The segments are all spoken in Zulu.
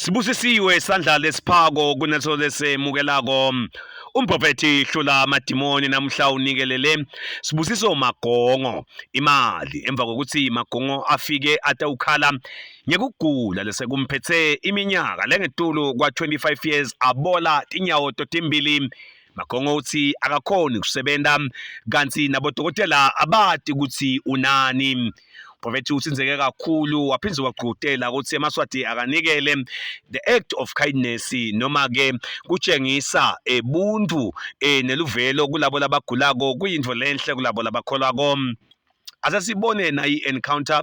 Sibusisiwe sandla lesiphako kuneso lesemukelako umprofeti Hlula Madimoni namhla unikelele Sibusiso Magongo imali emva kokuthi Magongo afike atawukhala ngekugula lesekumphethe iminyaka lengetulu kwa 25 years abola tinyawo totimbili. Magongo uthi akakhoni kusebenza kanti nabodokotela abati ukuthi unani. Prophet usinzeke kakhulu waphinza waqhutela ukuthi eMaswati akanikele the act of kindness noma ke kutshengisa ebuntu neluvelo kulabo labagulako kuyinto lenhle kulabo labakholwako. Asasibone na i-encounter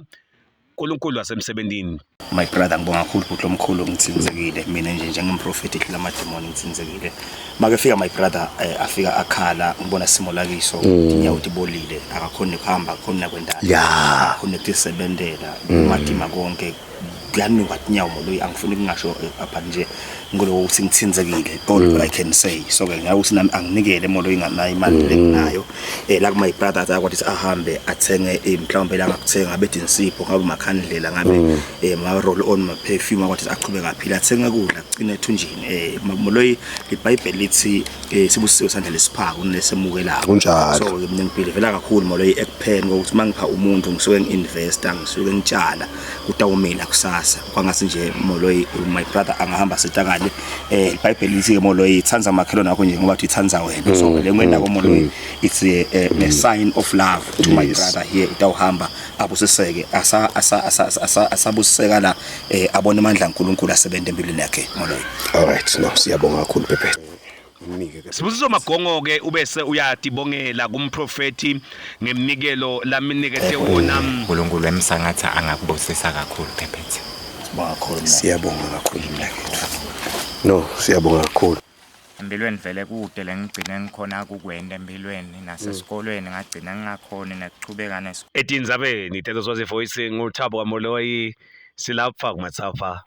uNkulunkulu wasemsebentini. My brother ngibonga kakhulu ukuthi omkhulu ngitsinzekile mina nje njengomprofeti Hlula Madimoni ngitsinzekile makefika my brother afika akhala ngibona simo lakiso inyawo tibolile akakhoni ukuhamba khona kwendala akakhoni ukusebenzela umadima konke kuyanuka inyawo lo angifuni kungasho apha nje ngolo ukuthi ngitsinzekile all I can say so ke ngawuthi nami anginikele molo inganayo imali lenginayo la my brother akwathi ahambe athenge mhlawumbe la ngakuthenga abethi insipho ngabe makhandlela ngabe ma roll on ma perfume akwathi aqhubeka aphila athenge kudla agcine ethunjini molo iBhayibheli lithi sibusiwe sandla lesiphako nesemukelayo so mina ngiphile vela kakhulu molo ekupheni ukuthi mangipha umuntu ngisuke nginvesta ngisuke ngitshala kutawumila kusasa kwangase nje molo my brother angahamba sitakane iBhayibheli lithi molo ithanza makhelwane akho nje ngoba uthi ithanza wena so le ngwenda komolo it's a sign of love to my brother here utawuhamba abusiseke asabuseka la abone amandla kaNkuluNkulu asebenza empilweni yakhe molo. All right, no siyabonga kakhulu Pepe. Sibusiso Magongo ke ubese uyadibongela kumprofeti ngemnikelo laminikete wona uNkulunkulu emsangatha angakubusisa kakhulu Pepe. Siyabonga kakhulu mnakethu. No siyabonga kakhulu. Empilweni vele kude lengigcine ngikhona kukwenda empilweni nasesikolweni ngagcina ngingakhona nekuchubeka neso etinzabeni tezo zose voice nguThabo kaMoloyi silapha kuMatsapha.